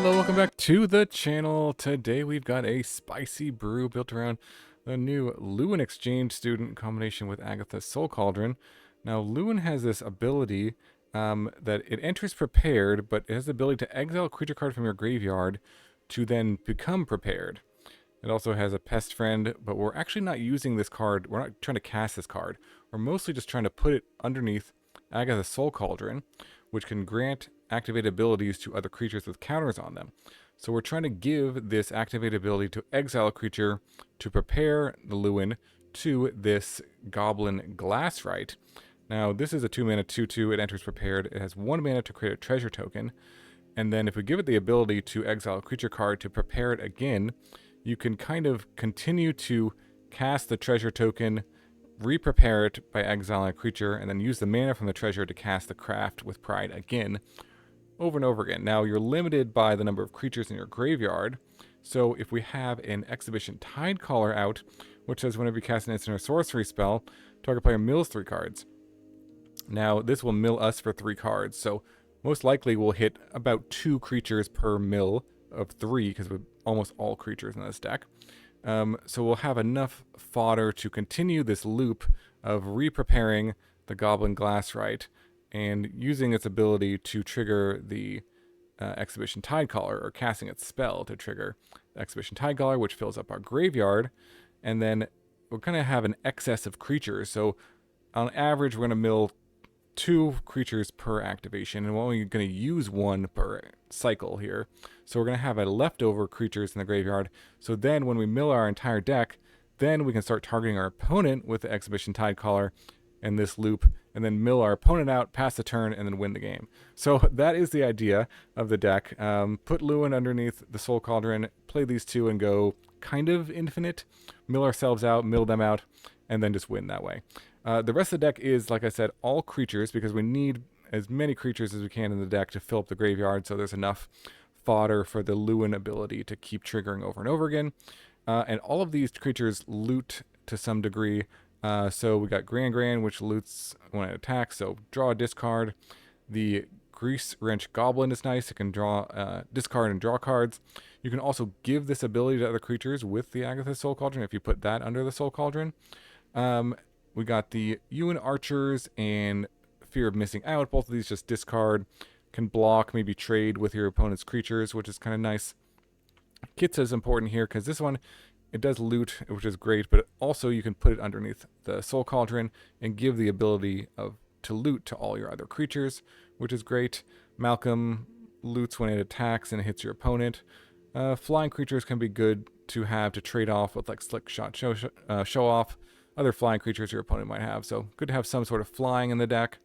Hello, welcome back to the channel. Today we've got a spicy brew built around the new Lluwen exchange student in combination with Agatha's Soul Cauldron. Now Lluwen has this ability that it enters prepared, but it has the ability to exile a creature card from your graveyard to then become prepared. It also has a pest friend, but we're actually not using this card. We're not trying to cast this card. We're mostly just trying to put it underneath Agatha's Soul Cauldron, which can grant activate abilities to other creatures with counters on them. So we're trying to give this activate ability to exile a creature to prepare the Lluwen to this Goblin Glasswright. Now this is a 2-mana 2/2. It enters prepared. It has 1 mana to create a treasure token. And then if we give it the ability to exile a creature card to prepare it again, you can kind of continue to cast the treasure token, re-prepare it by exiling a creature, and then use the mana from the treasure to cast the craft with pride again, over and over again. Now, you're limited by the number of creatures in your graveyard, so if we have an Exhibition Tidecaller out, which says whenever you cast an instant or sorcery spell, target player mills 3 cards. Now, this will mill us for 3 cards, so most likely we'll hit about 2 creatures per mill of 3, because with almost all creatures in this deck. So we'll have enough fodder to continue this loop of re-preparing the Goblin Glasswright and using its ability to trigger the Exhibition Tidecaller, or casting its spell to trigger Exhibition Tidecaller, which fills up our graveyard. And then we're going to have an excess of creatures. So on average, we're going to mill 2 creatures per activation, and we're only going to use 1 per cycle here. So we're going to have a leftover creatures in the graveyard. So then when we mill our entire deck, then we can start targeting our opponent with the Exhibition Tidecaller in this loop, and then mill our opponent out, pass the turn, and then win the game. So that is the idea of the deck. Put Lluwen underneath the Soul Cauldron, play these 2 and go kind of infinite, mill ourselves out, mill them out, and then just win that way. The rest of the deck is, like I said, all creatures, because we need as many creatures as we can in the deck to fill up the graveyard, so there's enough fodder for the Lluwen ability to keep triggering over and over again. And all of these creatures loot to some degree. So we got Gran-Gran, which loots when it attacks, so draw a discard. The Greasewrench Goblin is nice. It can draw discard and draw cards. You can also give this ability to other creatures with the Agatha Soul Cauldron if you put that under the Soul Cauldron. We got the Yuyan Archers and Fear of Missing Out. Both of these just discard, can block, maybe trade with your opponent's creatures, which is kind of nice. Kitsa is important here because this one, it does loot, which is great, but also you can put it underneath the Soul Cauldron and give the ability to loot to all your other creatures, which is great. Malcolm loots when it attacks and hits your opponent. Flying creatures can be good to have to trade off with, like Slick Shot Show Off, other flying creatures your opponent might have. So good to have some sort of flying in the deck.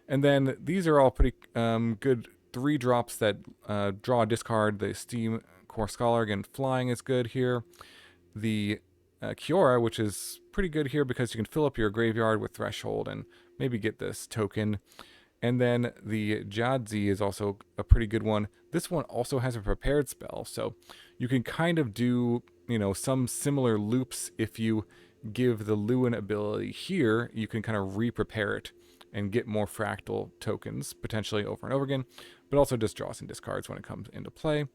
And then these are all pretty good 3 drops that draw a discard. The Steamcore Scholar, again, flying is good here. The Kiora, which is pretty good here because you can fill up your graveyard with Threshold and maybe get this token. And then the Jadzi is also a pretty good one. This one also has a prepared spell, so you can kind of do, some similar loops. If you give the Lluwen ability here, you can kind of re-prepare it and get more fractal tokens potentially over and over again, but also just draw some discards when it comes into play.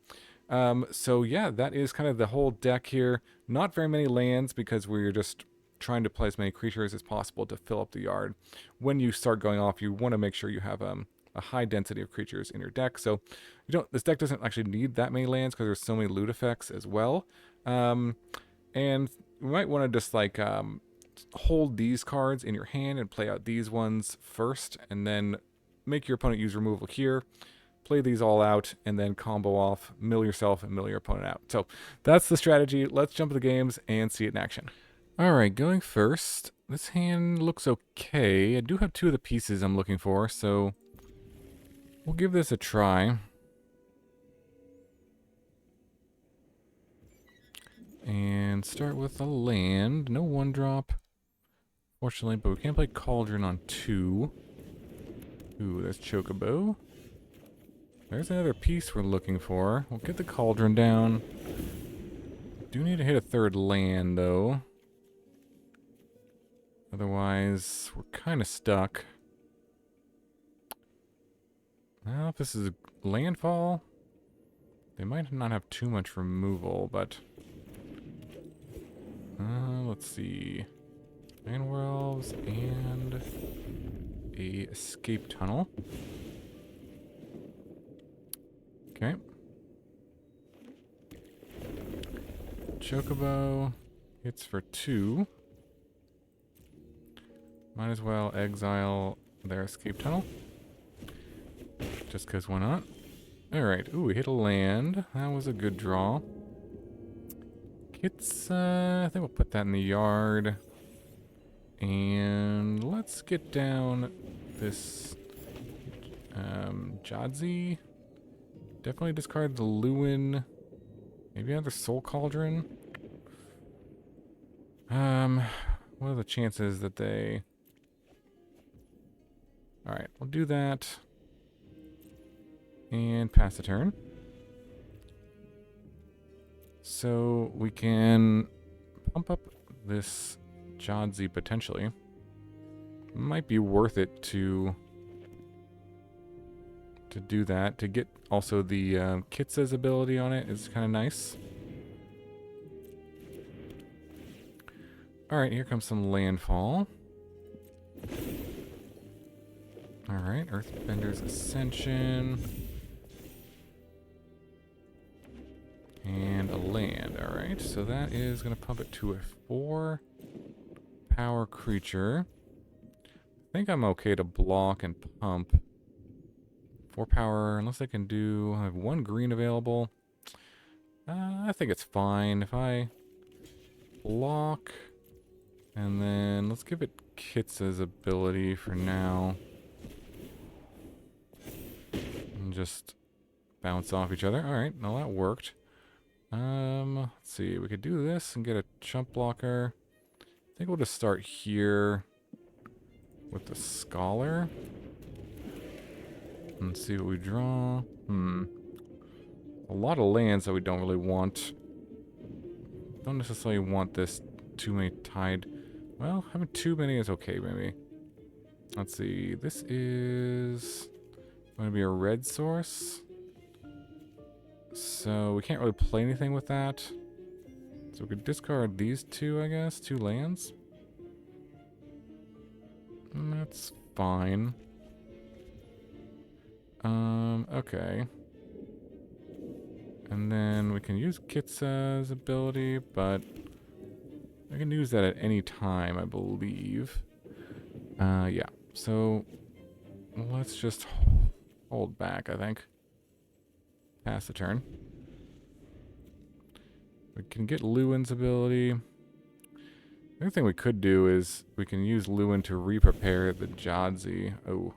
So yeah, that is kind of the whole deck here. Not very many lands because we're just trying to play as many creatures as possible to fill up the yard. When you start going off, you want to make sure you have a high density of creatures in your deck. So this deck doesn't actually need that many lands because there's so many loot effects as well. And we might want to just hold these cards in your hand and play out these ones first, and then make your opponent use removal here. Play these all out, and then combo off, mill yourself, and mill your opponent out. So that's the strategy. Let's jump to the games and see it in action. All right, going first. This hand looks okay. I do have 2 of the pieces I'm looking for, so we'll give this a try. And start with a land. No 1-drop, fortunately, but we can't play Cauldron on 2. Ooh, there's Chocobo. There's another piece we're looking for. We'll get the Cauldron down. Do need to hit a 3rd land, though. Otherwise, we're kind of stuck. Well, if this is landfall, They might not have too much removal, but... let's see. Manwerelves and a escape tunnel. Okay. Chocobo hits for 2. Might as well exile their escape tunnel. Just because why not? Alright, ooh, we hit a land. That was a good draw. Kitsa, I think we'll put that in the yard. And let's get down this Jadzi. Definitely discard the Lluwen. Maybe another Soul Cauldron. What are the chances that they... Alright, we'll do that. And pass the turn. So we can pump up this Jadzi potentially. Might be worth it to do that. To get also the Kitsa's ability on it is kind of nice. Alright, here comes some landfall. Alright, Earthbender's Ascension. And a land. Alright, so that is going to pump it to a 4 power creature. I think I'm okay to block and pump. 4 power, unless I can do... I have 1 green available. I think it's fine. If I block... And then let's give it Kitsa's ability for now. And just bounce off each other. Alright, no, that worked. Let's see. We could do this and get a chump blocker. I think we'll just start here with the Scholar. And see what we draw. A lot of lands that we don't really want. Don't necessarily want this too many tide. Well, having too many is okay, maybe. Let's see. This is going to be a red source. So we can't really play anything with that. So we could discard these 2, I guess. 2 lands. And that's fine. Okay. And then we can use Kitsa's ability, but I can use that at any time, I believe. Yeah. So let's just hold back, I think. Pass the turn. We can get Lluwen's ability. The other thing we could do is we can use Lluwen to re-prepare the Jadzi. Oh.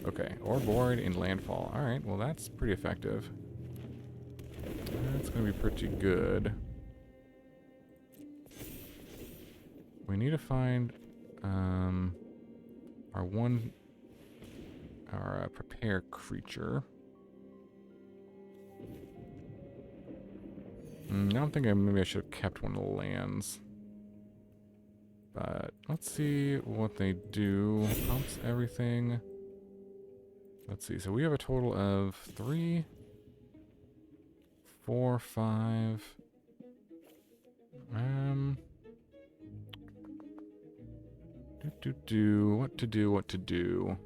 Okay. Or board in landfall. Alright, well that's pretty effective. That's going to be pretty good. We need to find our prepare creature. I don't think maybe I should have kept one of the lands. But let's see what they do. Pumps everything. Let's see. So we have a total of 3, 4, 5. What to do?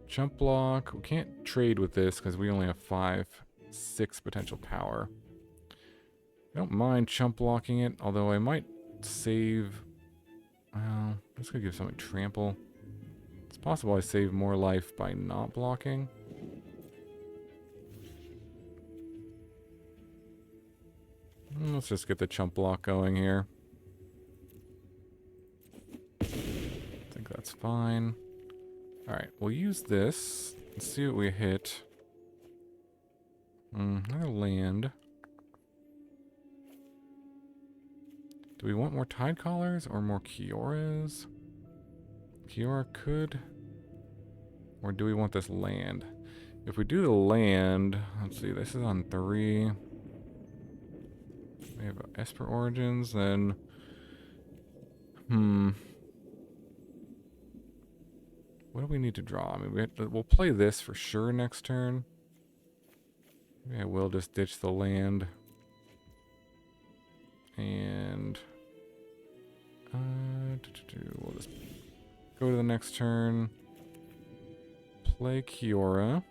Jump block. We can't trade with this because we only have 5, 6 potential power. I don't mind chump blocking it, although I might save... Well, I'm just going to give something trample. It's possible I save more life by not blocking. Let's just get the chump block going here. I think that's fine. Alright, we'll use this. Let's see what we hit. Another land. Do we want more Tidecallers or more Kioras? Kiora could. Or do we want this land? If we do the land, let's see, this is on 3. We have Esper Origins, then... What do we need to draw? I mean, we'll play this for sure next turn. Maybe I will just ditch the land. And we'll just go to the next turn. Play Kiora.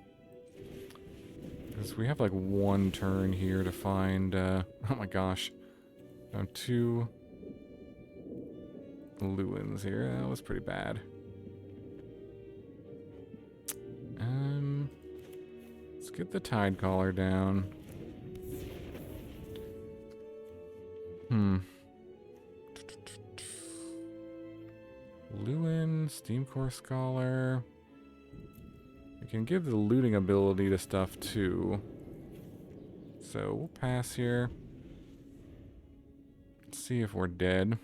Because we have like one turn here to find, oh my gosh. Found 2 Lluwens here. That was pretty bad. Let's get the Tidecaller down. Lluwen, Steamcore Scholar. We can give the looting ability to stuff too. So we'll pass here. Let's see if we're dead.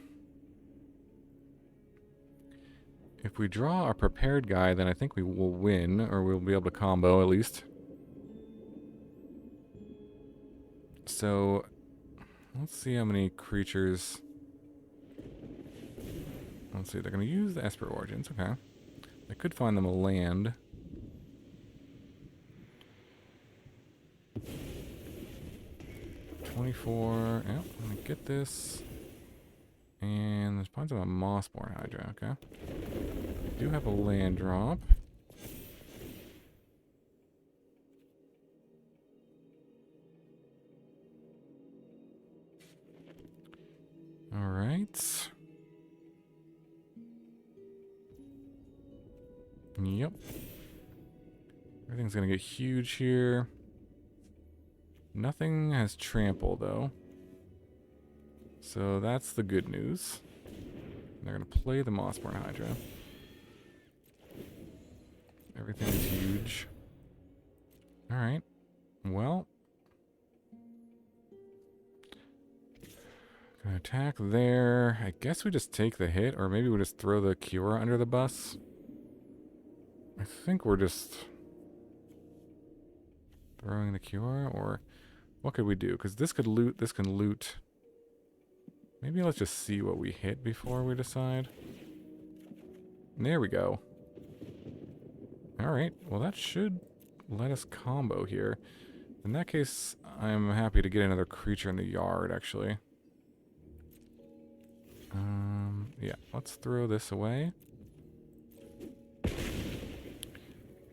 If we draw a prepared guy, then I think we will win, or we'll be able to combo at least. So let's see how many creatures. Let's see, they're going to use the Esper Origins. Okay. I could find them a land. $24. Yep, I'm going to get this. And there's probably a Mossborn Hydra. Okay. I do have a land drop. Alright. Yep. Everything's gonna get huge here. Nothing has trample though. So that's the good news. They're gonna play the Mossborn Hydra. Everything is huge. Alright. Well. Gonna attack there. I guess we just take the hit, or maybe we just throw the Kiora under the bus. I think we're just throwing the Kiora, or what could we do? Because this could loot, this can loot. Maybe let's just see what we hit before we decide. There we go. Alright, well that should let us combo here. In that case, I'm happy to get another creature in the yard, actually. Yeah, let's throw this away.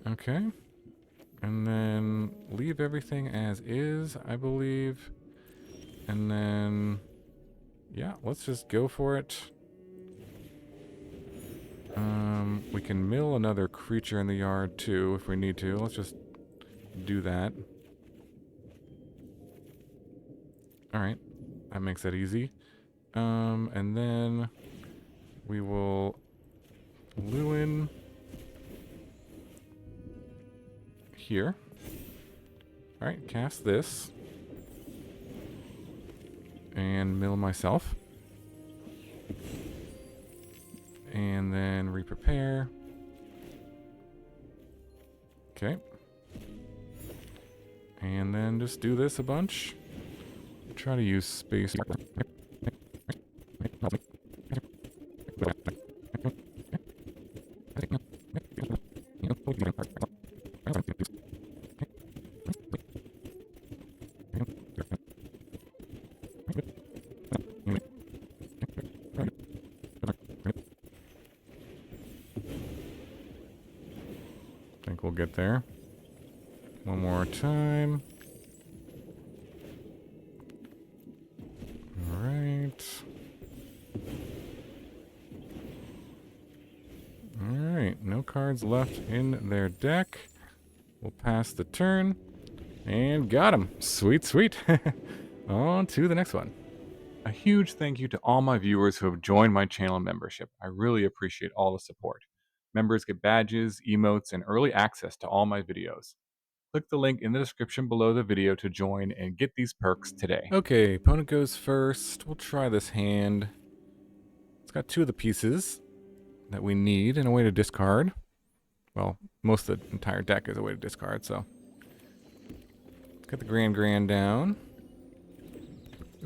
Okay. And then leave everything as is, I believe. And then, yeah, let's just go for it. We can mill another creature in the yard too if we need to. Let's just do that. Alright, that makes that easy. And then we will Lluwen here. Alright, cast this. And mill myself. And then re-prepare. Okay. And then just do this a bunch. Try to use space. I think we'll get there. One more time. Alright, no cards left in their deck. We'll pass the turn. And got him. Sweet, sweet. On to the next one. A huge thank you to all my viewers who have joined my channel membership. I really appreciate all the support. Members get badges, emotes, and early access to all my videos. Click the link in the description below the video to join and get these perks today. Okay, opponent goes first. We'll try this hand. It's got 2 of the pieces that we need and a way to discard. Well, most of the entire deck is a way to discard, so. Let's get the Gran-Gran down.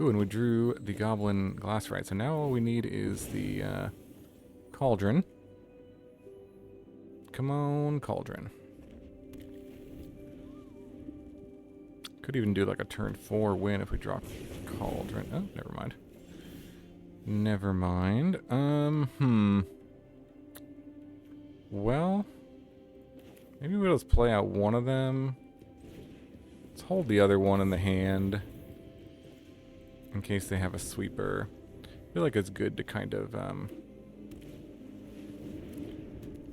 Ooh, and we drew the Goblin Glasswright. So now all we need is the Cauldron. Come on, Cauldron. Could even do like a turn 4 win if we draw Cauldron. Oh, never mind. Never mind. Well, maybe we'll just play out one of them. Let's hold the other one in the hand in case they have a sweeper. I feel like it's good to kind of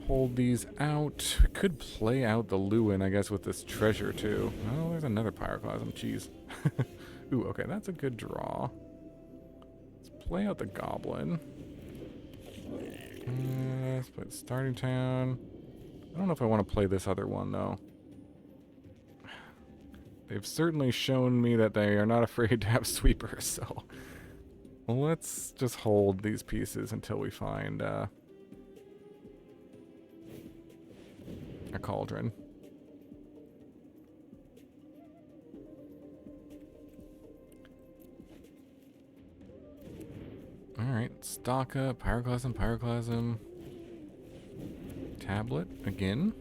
hold these out. We could play out the Lluwen, I guess, with this treasure too. Oh, there's another Pyroclasm. Jeez. Ooh, okay, that's a good draw. Let's play out the Goblin. Let's play the starting town. I don't know if I want to play this other one, though. They've certainly shown me that they are not afraid to have sweepers, so... Well, let's just hold these pieces until we find a Cauldron. Alright, Staka, Pyroclasm. Tablet, again.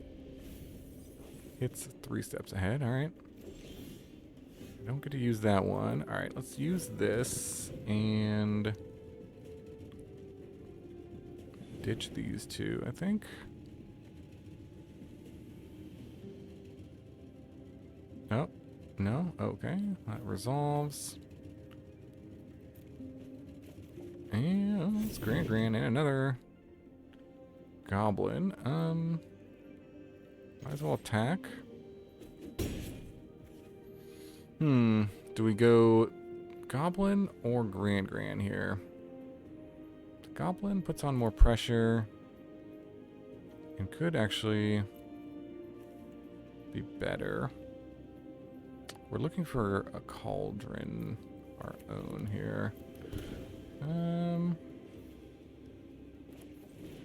It's 3 steps ahead, alright. Don't get to use that one. Alright, let's use this and ditch these two, I think. Oh, no, okay. That resolves. And it's Gran-Gran and another Goblin. Might as well attack. Do we go Goblin or Gran-Gran here? The Goblin puts on more pressure and could actually be better. We're looking for a Cauldron our own here.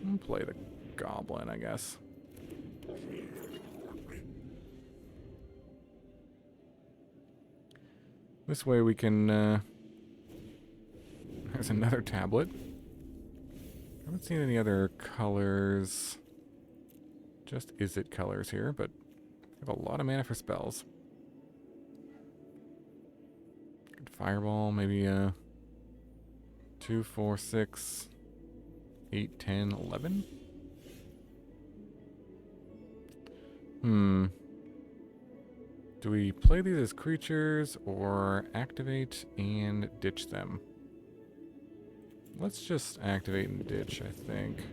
I'll play the Goblin, I guess. This way we can, there's another tablet. I haven't seen any other colors. Just is it colors here, but I have a lot of mana for spells. Good Fireball, maybe 2, 4, 6, 8, 10, 11. Do we play these as creatures or activate and ditch them? Let's just activate and ditch, I think.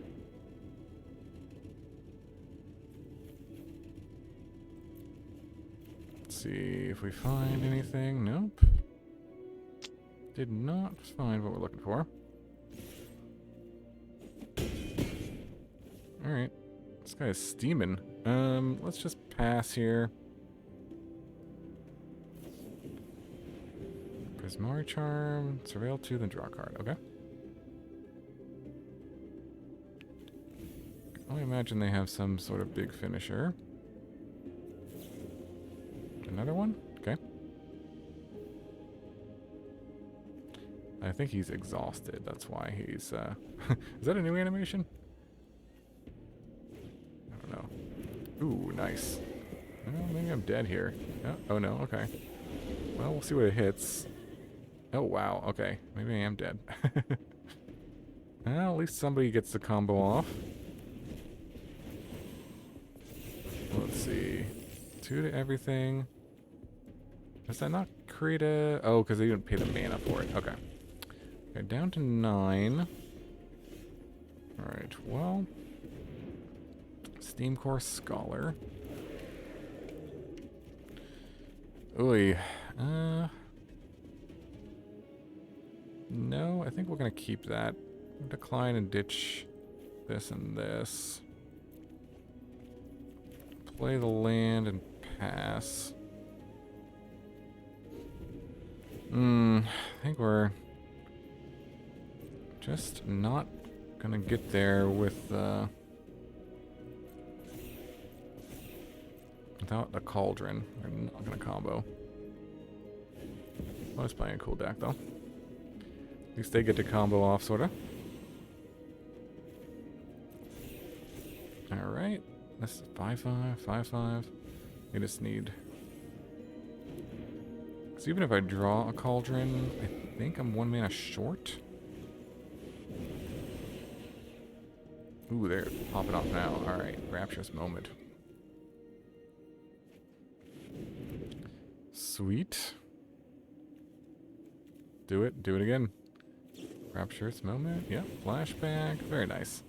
Let's see if we find anything. Nope. Did not find what we're looking for. Alright. This guy is steaming. Let's just pass here. Prismari Charm, Surveil 2, then draw a card. Okay. I imagine they have some sort of big finisher. Another one? Okay. I think he's exhausted. That's why he's, Is that a new animation? I don't know. Ooh, nice. Well, maybe I'm dead here. Oh, no, okay. Well, we'll see what it hits. Oh, wow, okay. Maybe I am dead. Well, at least somebody gets the combo off. Let's see. 2 to everything. Does that not create a... Oh, because they didn't pay the mana for it. Okay. Okay, down to 9. Alright, well... Steamcore Scholar. Oy. No, I think we're going to keep that. Decline and ditch this and this. Play the land and pass. I think we're just not going to get there with without the Cauldron. We're not going to combo. I was playing a cool deck, though. At least they get to combo off, sorta. Alright. This is 5-5, 5-5. We just need So even if I draw a Cauldron, I think I'm 1 mana short. Ooh, they're popping off now. Alright, Rapturous Moment. Sweet. Do it again. Rapturous Moment, yep, flashback, very nice.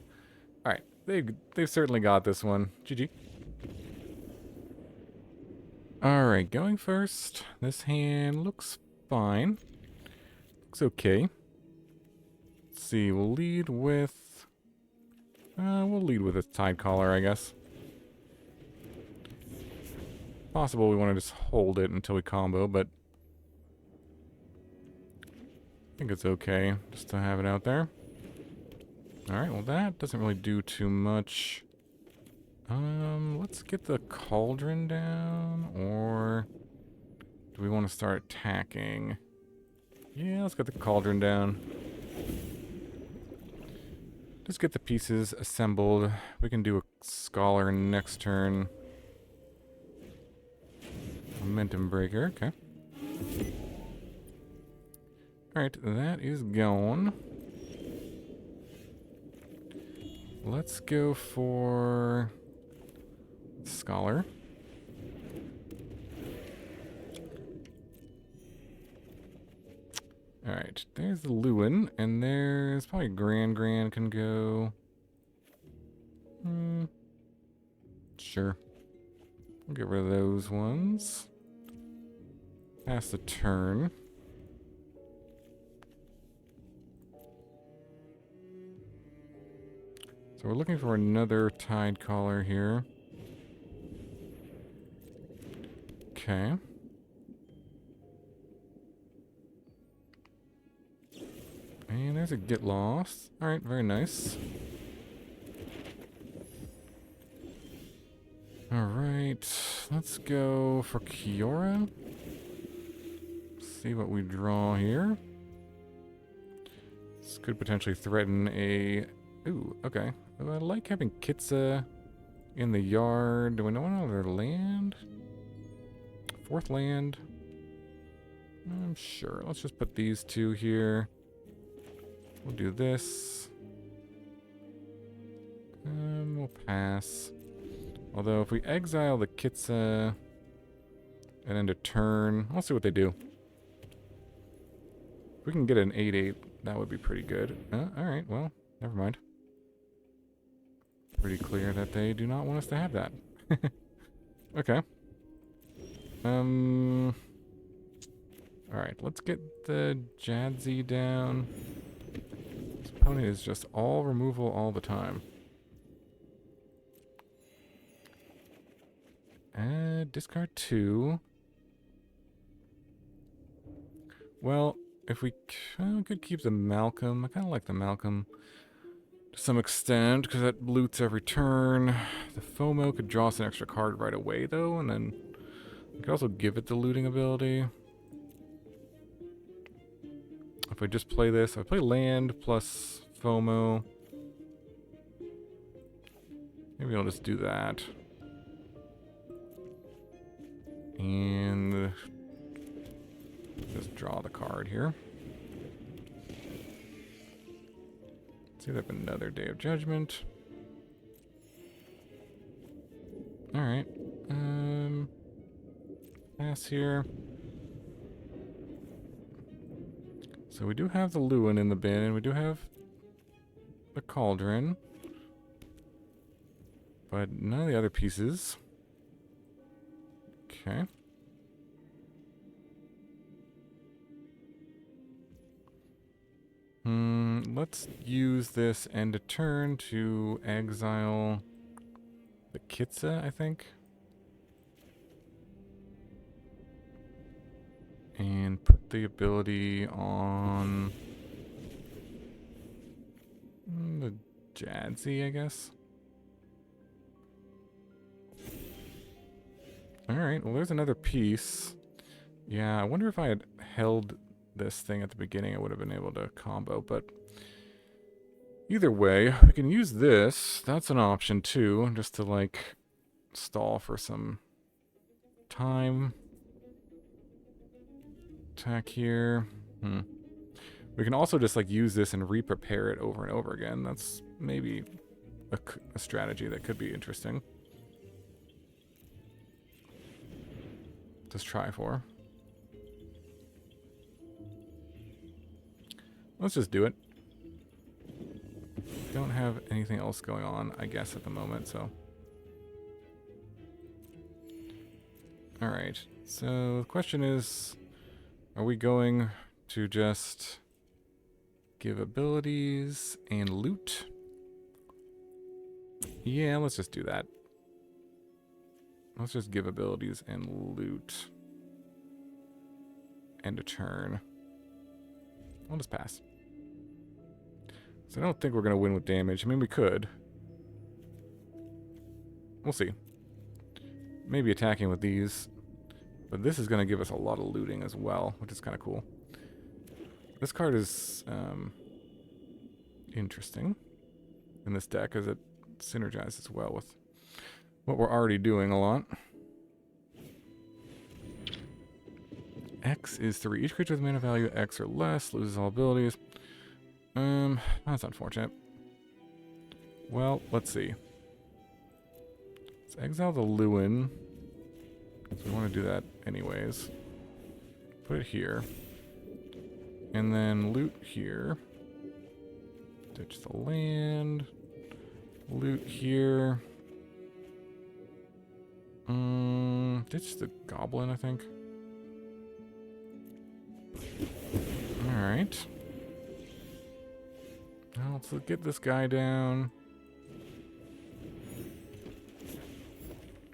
Alright, they've certainly got this one. GG. Alright, going first. This hand looks fine. Looks okay. Let's see, we'll lead with a Tidecaller, I guess. Possible we want to just hold it until we combo, but I think it's okay just to have it out there. Alright, well that doesn't really do too much. Let's get the Cauldron down, or do we want to start attacking? Yeah, let's get the Cauldron down. Just get the pieces assembled. We can do a Scholar next turn. Momentum Breaker, okay. Alright, that is gone. Let's go for Scholar. Alright, there's the Lluwen, and there's probably Gran-Gran can go. Sure. We'll get rid of those ones. Pass the turn. So we're looking for another Tidecaller here. Okay. And there's a Get Lost. Alright, very nice. Alright, let's go for Kiora. See what we draw here. This could potentially threaten a... Ooh, okay. I like having Kitsa in the yard. Do we know another land? Fourth land? I'm sure. Let's just put these two here. We'll do this. We'll pass. Although if we exile the Kitsa and end a turn, I'll see what they do. If we can get an 8/8, that would be pretty good. Alright, well, never mind. Pretty clear that they do not want us to have that. Okay. Alright, let's get the Jadzi down. This opponent is just all removal all the time. Discard 2. Well, if we could keep the Malcolm. I kind of like the Malcolm to some extent, because that loots every turn. The FOMO could draw us an extra card right away, though, and then we could also give it the looting ability. If I just play this, I play land plus FOMO. Maybe I'll just do that. And just draw the card here. Let's see if I have another Day of Judgment. Alright. Pass here. So we do have the Lluwen in the bin, and we do have the Cauldron. But none of the other pieces. Okay. Let's use this end of turn to exile the Kitsa, I think. And put the ability on the Jadzi, I guess. Alright, well there's another piece. Yeah, I wonder if I had held this thing at the beginning, I would have been able to combo, but either way, we can use this. That's an option too, just to like stall for some time. attack here. We can also just like use this and re-prepare it over and over again. That's maybe a strategy that could be interesting. Just try for. Let's just do it. Don't have anything else going on, I guess, at the moment, so. Alright, so the question is, are we going to just give abilities and loot? Yeah, let's just do that. Let's just give abilities and loot. End a turn. I'll just pass. So I don't think we're going to win with damage. I mean, we could. We'll see. Maybe attacking with these. But this is going to give us a lot of looting as well, which is kind of cool. This card is interesting in this deck as it synergizes well with what we're already doing a lot. X is 3. Each creature with mana value X or less loses all abilities. That's unfortunate. Well, let's see. Let's exile the Lluwen. So we want to do that anyways. Put it here. And then loot here. Ditch the land. Loot here. Ditch the Goblin, I think. Alright. Now let's get this guy down.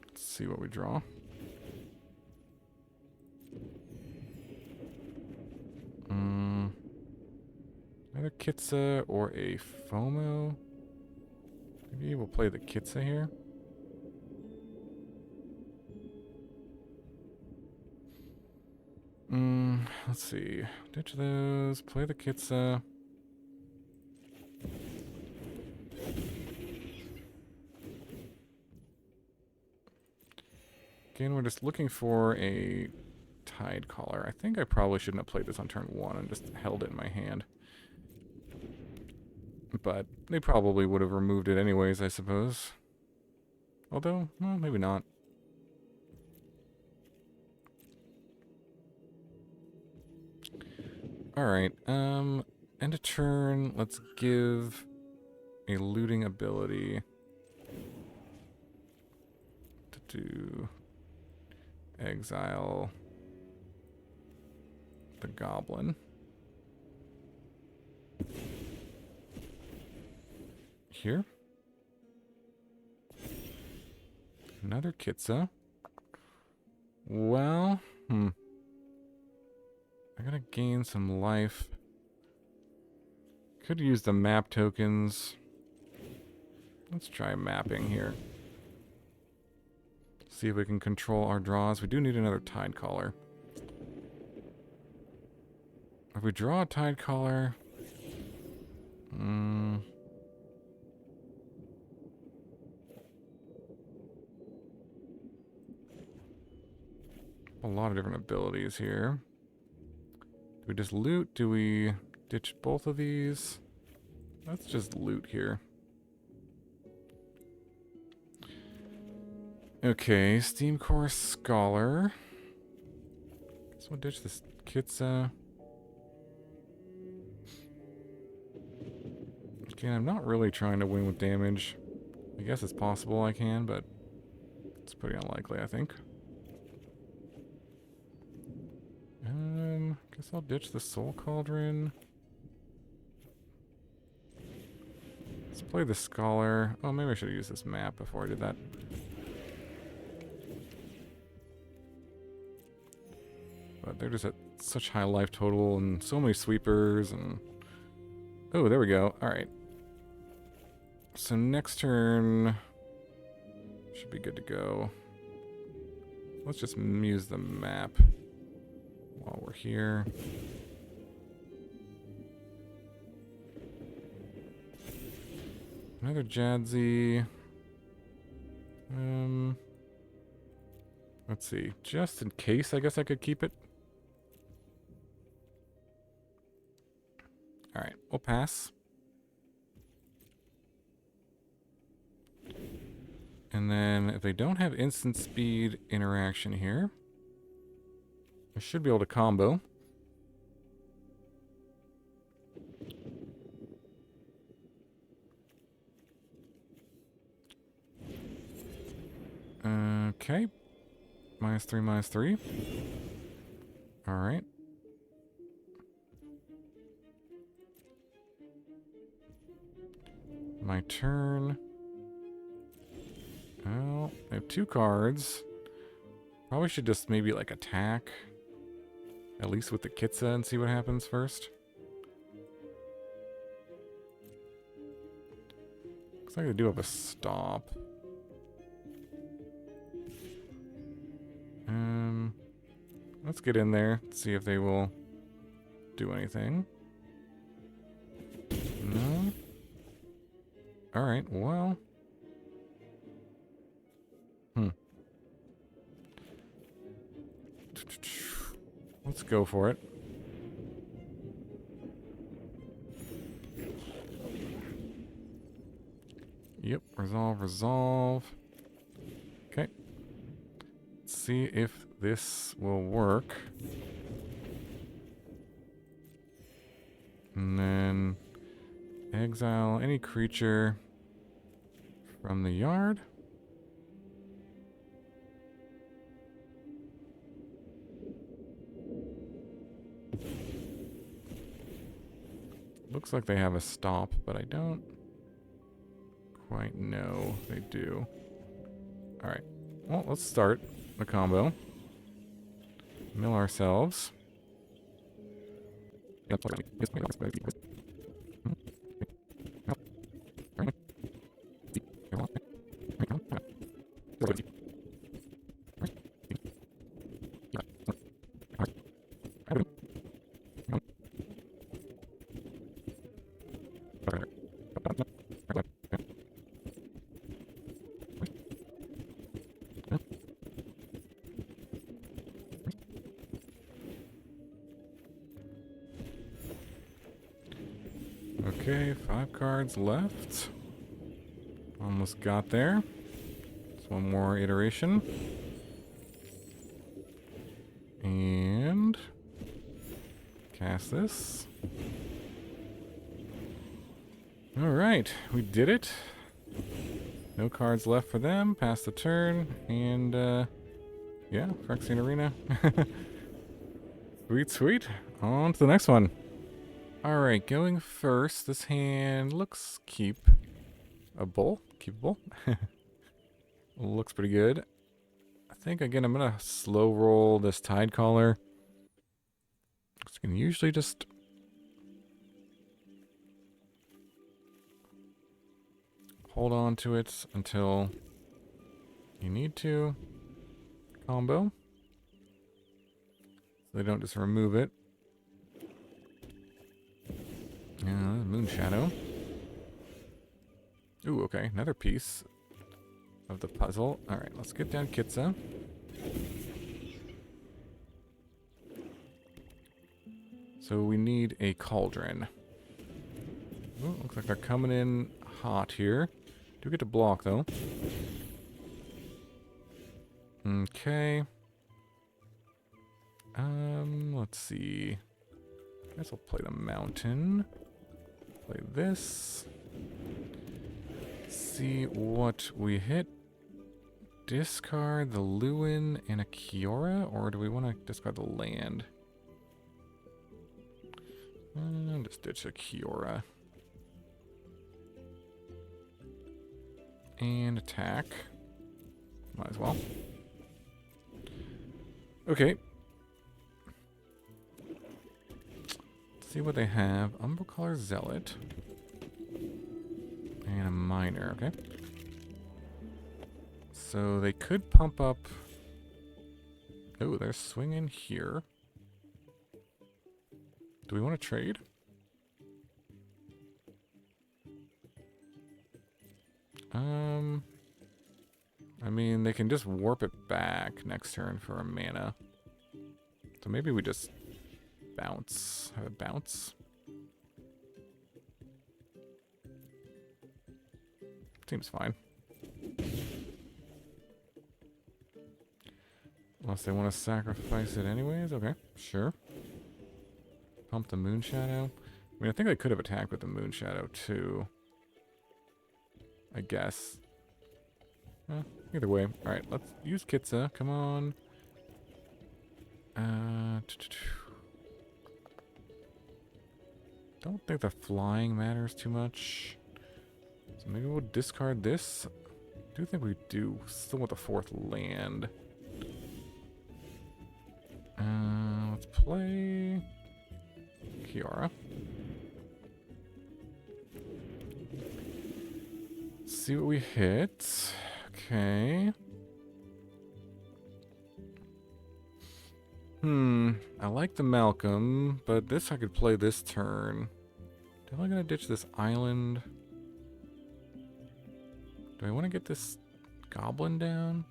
Let's see what we draw. Either Kitsa or a FOMO. Maybe we'll play the Kitsa here. Let's see. Ditch those. Play the Kitsa. Again, we're just looking for a Tidecaller. I think I probably shouldn't have played this on turn 1 and just held it in my hand. But they probably would have removed it anyways, I suppose. Although, well, maybe not. Alright, end a turn. Let's give a looting ability to do exile the Goblin. Here. Another Kitsa. Well, I gotta gain some life. Could use the map tokens. Let's try mapping here. See if we can control our draws. We do need another Tidecaller. If we draw a Tidecaller... a lot of different abilities here. Do we just loot? Do we ditch both of these? Let's just loot here. Okay, Steamcore Scholar. Guess we'll ditch this Kitsa. Again, I'm not really trying to win with damage. I guess it's possible I can, but it's pretty unlikely, I think. Guess I'll ditch the Soul Cauldron. Let's play the Scholar. Oh, maybe I should have used this map before I did that. But they're just at such high life total and so many sweepers and... Oh, there we go. Alright. So next turn... should be good to go. Let's just use the map while we're here. Another Jadzi. Let's see. Just in case, I guess I could keep it. Alright, we'll pass. And then if they don't have instant speed interaction here, I should be able to combo. Okay. -3, -3. Alright. My turn. Well, I have 2 cards. Probably should just maybe like attack. At least with the Kitsa and see what happens first. Looks like they do have a stop. Let's get in there, see if they will do anything. No? Alright, well. Let's go for it. Yep, resolve, resolve. Okay. Let's see if this will work. And then exile any creature from the yard. Looks like they have a stop, but I don't quite know if they do. Alright. Well, let's start the combo. Mill ourselves. Okay, 5 cards left. Almost got there. Just one more iteration. And cast this. Alright, we did it. No cards left for them. Pass the turn. And, yeah, Phyrexian Arena. Sweet, sweet. On to the next one. Alright, going first. This hand looks keepable. Looks pretty good. I think, again, I'm going to slow roll this Tidecaller. You can usually just hold on to it until you need to. Combo. So they don't just remove it. Yeah, Moon Shadow. Ooh, okay. Another piece of the puzzle. Alright, let's get down Kitsa. So we need a Cauldron. Ooh, looks like they're coming in hot here. Do get to block, though. Okay. Let's see. I guess I'll play the mountain. Play this. See what we hit. Discard the Lluwen and a Kiora, or do we want to discard the land? Just ditch a Kiora. And attack. Might as well. Okay. Let's see what they have. Umbral Zealot. And a Miner, okay. So they could pump up. Oh, they're swinging here. Do we want to trade? I mean, they can just warp it back next turn for a mana. So maybe we just bounce. Have it bounce. Seems fine. Unless they want to sacrifice it anyways. Okay, sure. Pump the Moon Shadow. I mean, I think I could have attacked with the Moon Shadow too. I guess. Either way. Alright, let's use Kitsa. Come on. Don't think the flying matters too much. So maybe we'll discard this. I do think we do still want the 4th land. Let's play Kiora. See what we hit. Okay. I like the Malcolm, but this I could play this turn. Am I gonna ditch this island? Do I want to get this Goblin down?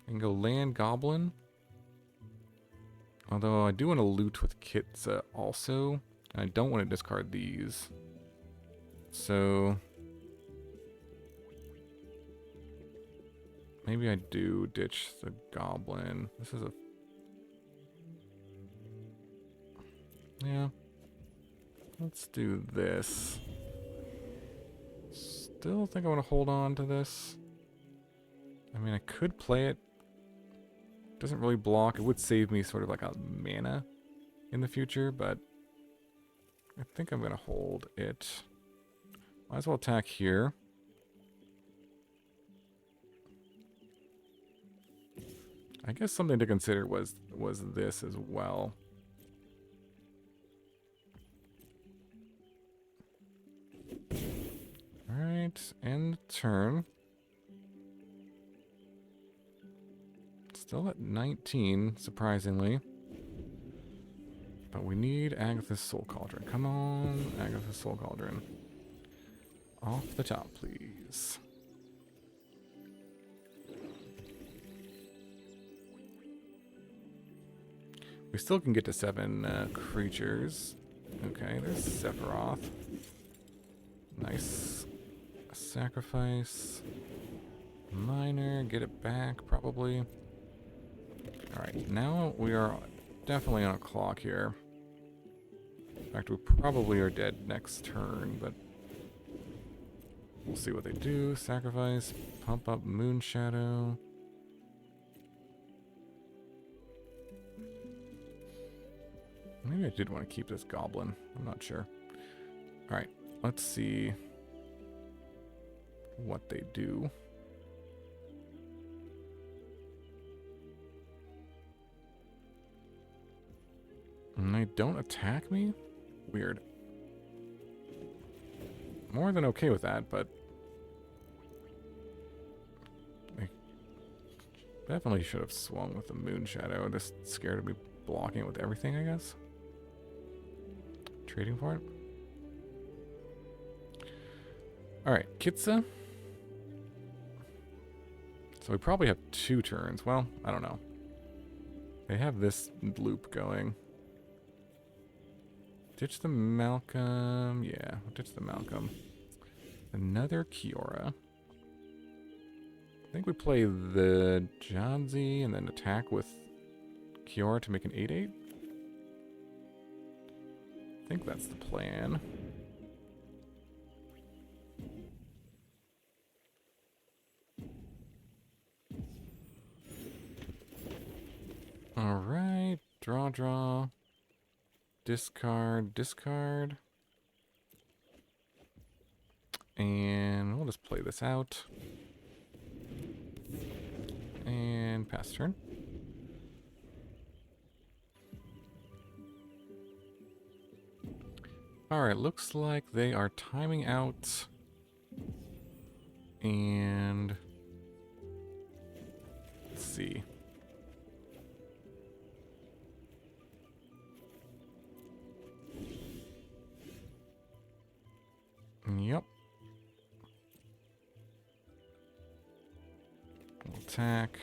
And go land Goblin? Although I do want to loot with Kitsa also. And I don't want to discard these. So maybe I do ditch the Goblin. This is a... Yeah. Let's do this. Still think I want to hold on to this. I mean, I could play it. Doesn't really block. It would save me sort of like a mana in the future, but I think I'm going to hold it. Might as well attack here. I guess something to consider was this as well. Alright, end turn. Still at 19, surprisingly. But we need Agatha's Soul Cauldron. Come on, Agatha's Soul Cauldron. Off the top, please. We still can get to 7 creatures. Okay, there's Sephiroth. Nice. Sacrifice. Minor, get it back, probably. Alright, now we are definitely on a clock here. In fact, we probably are dead next turn, but we'll see what they do. Sacrifice, pump up Moon Shadow. Maybe I did want to keep this Goblin. I'm not sure. Alright, let's see what they do. And they don't attack me? Weird. More than okay with that, but I definitely should have swung with the Moon Shadow. Just scared of me blocking it with everything, I guess. Trading for it. Alright, Kitsa. So we probably have 2 turns. Well, I don't know. They have this loop going. Ditch the Malcolm. Yeah, ditch the Malcolm. Another Kiora. I think we play the Jadzi and then attack with Kiora to make an 8/8. I think that's the plan. Alright, draw. Discard. And we'll just play this out. And pass turn. Alright, looks like they are timing out. And let's see. Yep. We'll attack.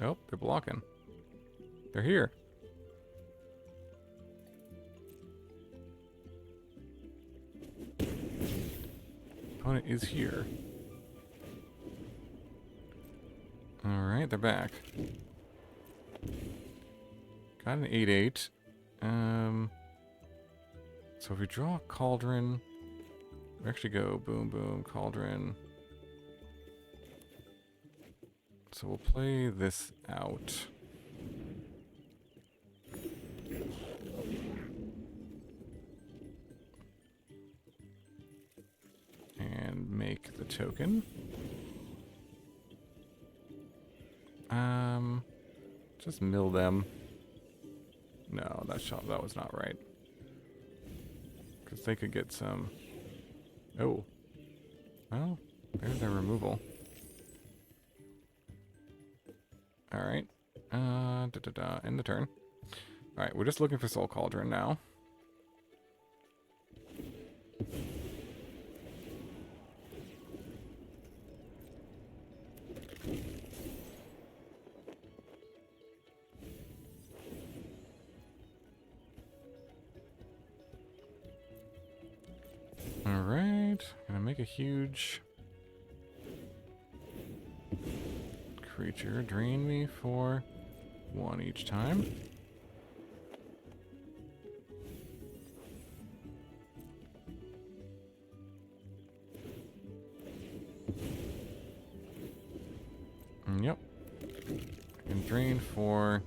Oh, they're blocking. They're here. Opponent is here. Alright, they're back. Got an 8-8. So if we draw a Cauldron, we actually go boom, boom, Cauldron. So we'll play this out. And make the token. Just mill them. No, that was not right. Because they could get some... Oh. Well, there's their removal. Alright. End the turn. Alright, we're just looking for Soul Cauldron now. Alright, gonna make a huge creature drain me for 1 each time. Yep. I can drain for,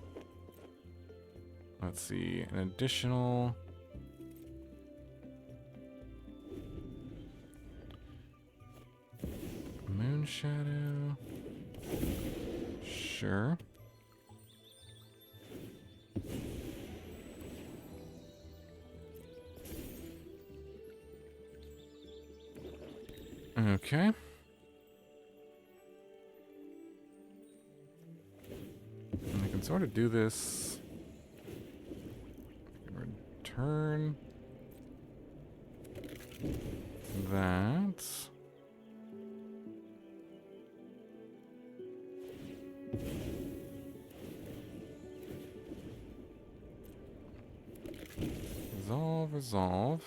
let's see, an additional... Moonshadow. Sure. Okay. And I can sort of do this. Return that. Resolve.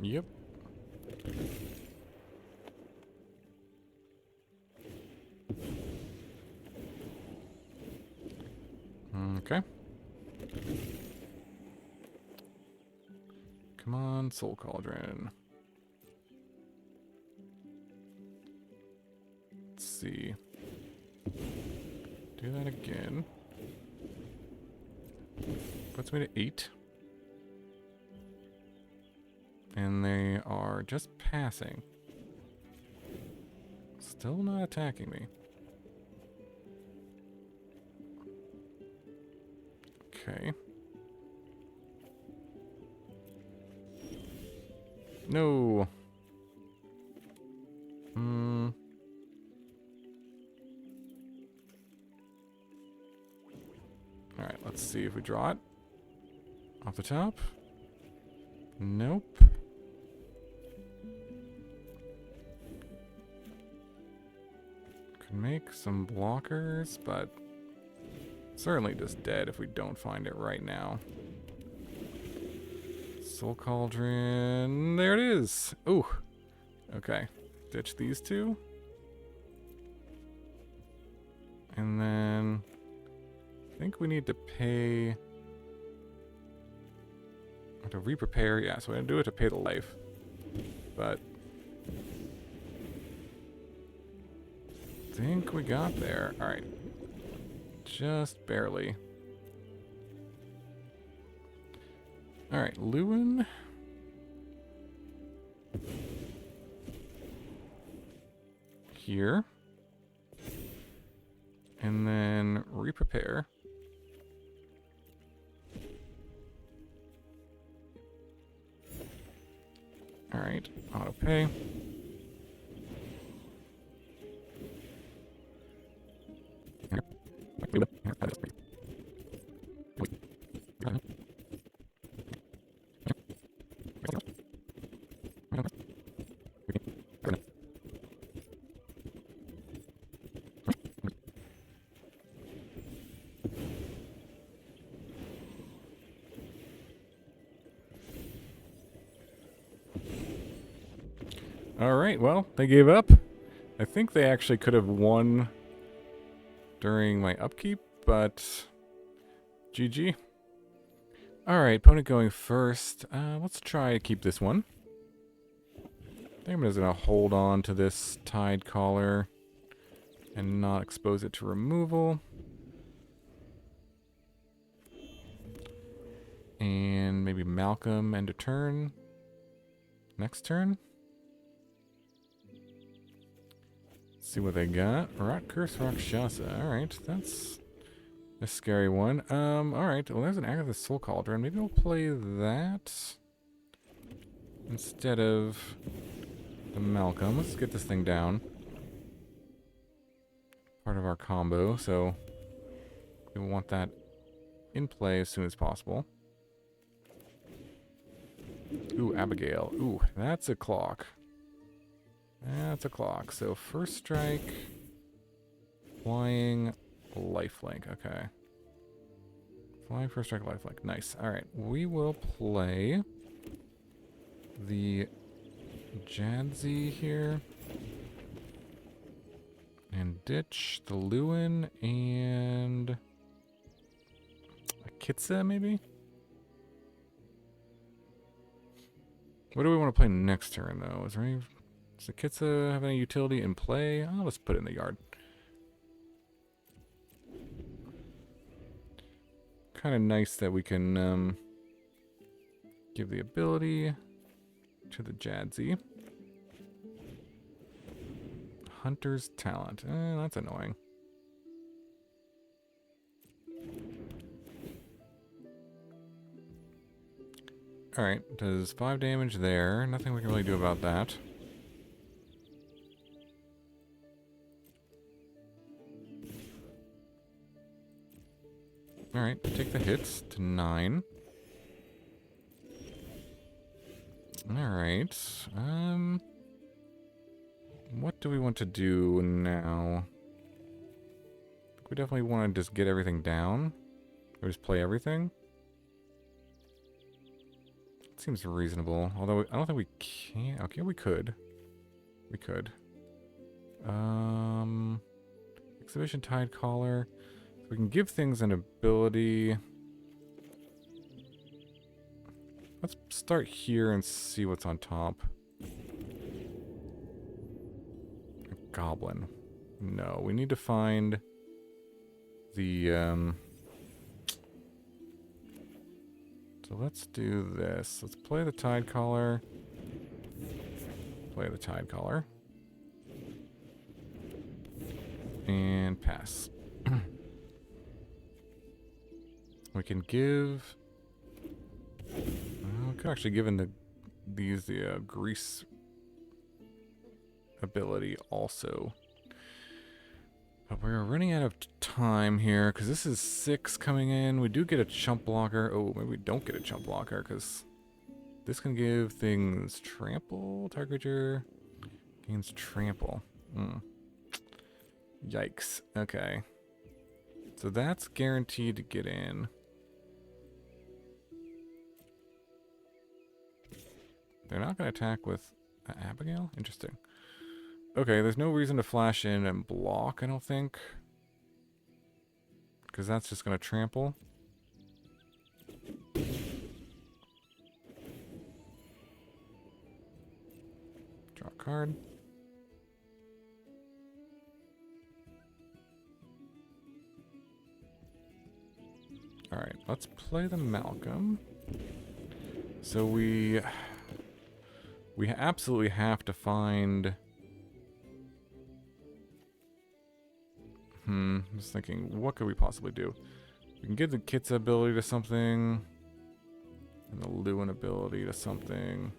Yep. Okay. Come on, Soul Cauldron. Let's see. Do that again. Puts me to 8. And they are just passing. Still not attacking me. Okay. No. Alright, let's see if we draw it. Off the top. Nope. Could make some blockers, but certainly just dead if we don't find it right now. Soul Cauldron. There it is. Ooh. Okay. Ditch these two. And then I think we need to pay to reprepare. Yeah, so we're gonna do it to pay the life. But I think we got there. Alright. Just barely. Alright, Lluwen. Here. And then reprepare. Alright, auto pay. Alright, well, they gave up. I think they actually could have won during my upkeep, but GG. Alright, opponent going first. Let's try to keep this one. I think I'm just going to hold on to this Tidecaller and not expose it to removal. And maybe Malcolm end a turn. Next turn. Let's see what they got. Rock Curse Rakshasa. Alright, that's a scary one. Alright, well there's an Agatha Soul Cauldron. Maybe we'll play that instead of the Malcolm. Let's get this thing down. Part of our combo, so we want that in play as soon as possible. Ooh, Abigail. Ooh, that's a clock. That's a clock. So first strike, flying, lifelink. Okay. Flying, first strike, lifelink. Nice. Alright, we will play the Jadzi here. And ditch the Lluwen and a Kitsa, maybe? What do we want to play next turn, though? Is there any... Does the Kitsa have any utility in play? Oh, let's put it in the yard. Kind of nice that we can give the ability to the Jadzi. Hunter's Talent. That's annoying. Alright, does 5 damage there. Nothing we can really do about that. Alright, take the hits to 9. Alright, what do we want to do now? We definitely want to just get everything down. Or just play everything. Seems reasonable. Although I don't think we can. Okay, we could. We could. Exhibition Tidecaller. So we can give things an ability. Let's start here and see what's on top. A Goblin. No, we need to find the so let's do this. Let's play the Tidecaller. Play the Tidecaller. And pass. We can give... we could actually give in these the grease ability also. But we're running out of time here, because this is 6 coming in. We do get a chump blocker. Oh, maybe we don't get a chump blocker, because this can give things trample. Target creature gains trample. Yikes. Okay. So that's guaranteed to get in. They're not going to attack with Abigail? Interesting. Okay, there's no reason to flash in and block, I don't think. Because that's just going to trample. Draw a card. Alright, let's play the Malcolm. So we absolutely have to find... I'm just thinking, what could we possibly do? We can give the Kitsa ability to something. And the Lluwen ability to something.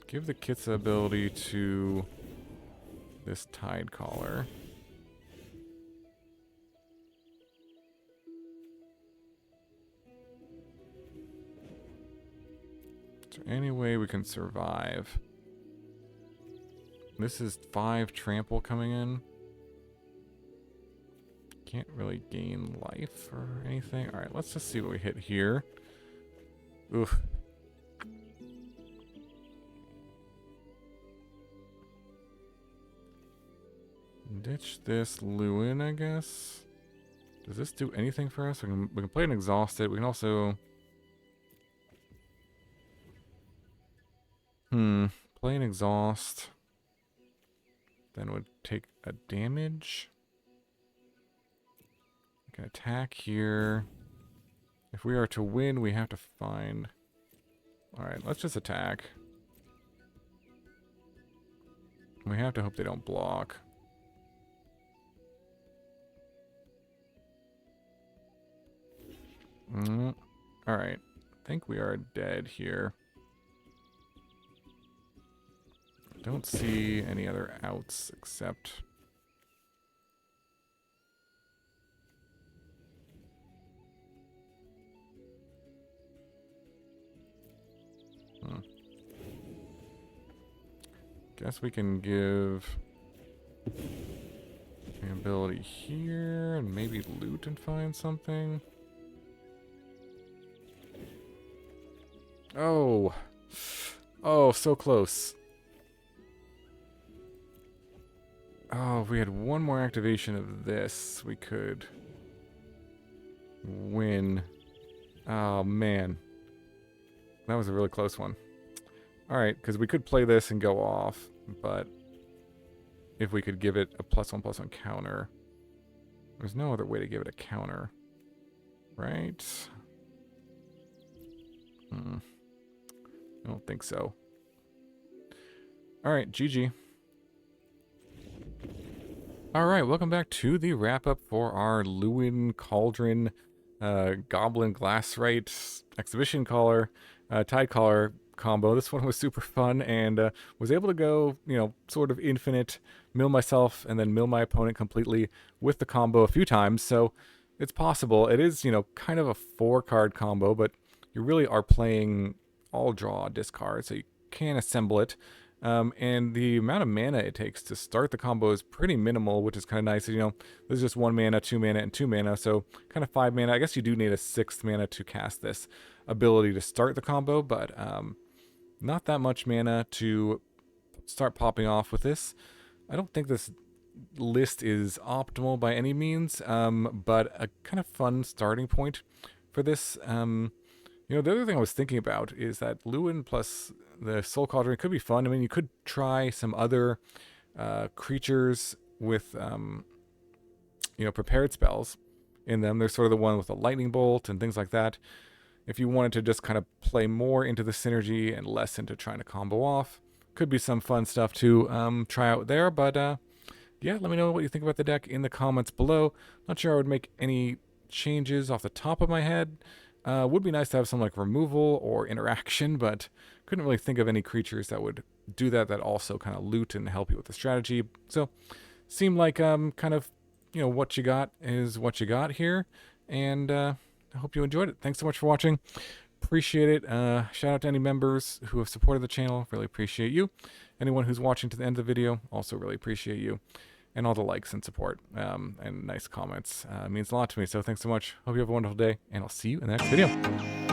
Give the Kitsa ability to this Tidecaller. Is there any way we can survive? This is 5 trample coming in. Can't really gain life or anything. Alright, let's just see what we hit here. Oof. Ditch this Lluwen, I guess. Does this do anything for us? We can play an exhausted. We can also... Play an exhaust. Then would take a damage. We can attack here. If we are to win, we have to find... Alright, let's just attack. We have to hope they don't block. Alright. I think we are dead here. Don't see any other outs except... Guess we can give the ability here and maybe loot and find something. Oh. Oh, so close. Oh, if we had one more activation of this, we could win. Oh, man. That was a really close one. Alright, because we could play this and go off, but if we could give it a +1/+1 counter. There's no other way to give it a counter. Right? I don't think so. Alright, GG. Alright, welcome back to the wrap-up for our Lluwen, Cauldron, Goblin Glasswright, Exhibition Tidecaller, Tidecaller combo. This one was super fun and was able to go, you know, sort of infinite, mill myself and then mill my opponent completely with the combo a few times. So it's possible. It is, you know, kind of a 4-card combo, but you really are playing all draw, discard, so you can assemble it. And the amount of mana it takes to start the combo is pretty minimal, which is kind of nice. You know, there's just 1 mana, 2 mana, and 2 mana, so kind of 5 mana. I guess you do need a 6th mana to cast this ability to start the combo, but not that much mana to start popping off with this. I don't think this list is optimal by any means, but a kind of fun starting point for this. You know, the other thing I was thinking about is that Lluwen plus the Soul Cauldron could be fun. I mean, you could try some other creatures with, you know, prepared spells in them. There's sort of the one with a lightning bolt and things like that. If you wanted to just kind of play more into the synergy and less into trying to combo off, could be some fun stuff to try out there. But yeah, let me know what you think about the deck in the comments below. Not sure I would make any changes off the top of my head. Would be nice to have some like removal or interaction, but couldn't really think of any creatures that would do that also kind of loot and help you with the strategy. So seemed like kind of, you know, what you got is what you got here, and I hope you enjoyed it. Thanks so much for watching. Appreciate it. Shout out to any members who have supported the channel. Really appreciate you. Anyone who's watching to the end of the video, also really appreciate you. And all the likes and support and nice comments. Means a lot to me. So thanks so much. Hope you have a wonderful day, and I'll see you in the next video.